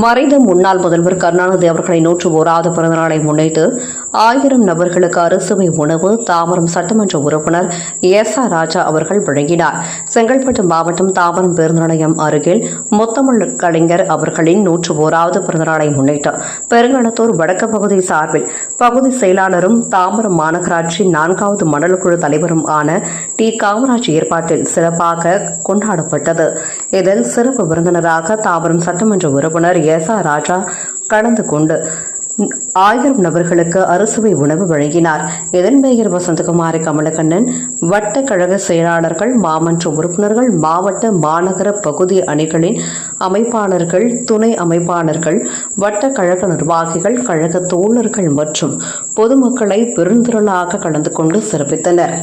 மறைந்த முன்னாள் முதல்வர் கருணாநிதி அவர்களின் 101வது பிறந்தநாளை முன்னிட்டு 1000 நபர்களுக்கு அறுசுவை உணவு தாம்பரம் சட்டமன்ற உறுப்பினர் எஸ்.ஆர். ராஜா அவர்கள் வழங்கினார். செங்கல்பட்டு மாவட்டம் தாம்பரம் பேருந்து நிலையம் அருகில் முத்தமிழ் கலைஞர் அவர்களின் 101வது பிறந்தநாளை முன்னிட்டு பெருங்களத்தூர் வடக்கு பகுதி சார்பில் பகுதி செயலாளரும் தாம்பரம் மாநகராட்சி 4வது மண்டல குழு தலைவரும் ஆன டி. காமராஜ் ஏற்பாட்டில் சிறப்பாக கொண்டாடப்பட்டது. இதில் சிறப்பு விருந்தினராக தாம்பரம் சட்டமன்ற உறுப்பினர் எஸ்.ஆர். ராஜா கலந்து கொண்டு 1000 நபர்களுக்கு அறுசுவை உணவு வழங்கினார். இதன் மேயர் வசந்தகுமாரி கமலக்கண்ணன், வட்ட கழக செயலாளர்கள், மாமன்ற உறுப்பினர்கள், மாவட்ட மாநகர பகுதி அணிகளின் அமைப்பாளர்கள், துணை அமைப்பாளர்கள், வட்ட கழக நிர்வாகிகள், கழக தோழர்கள் மற்றும் பொதுமக்களை பெருந்திரளாக கலந்து கொண்டு சிறப்பித்தனர்.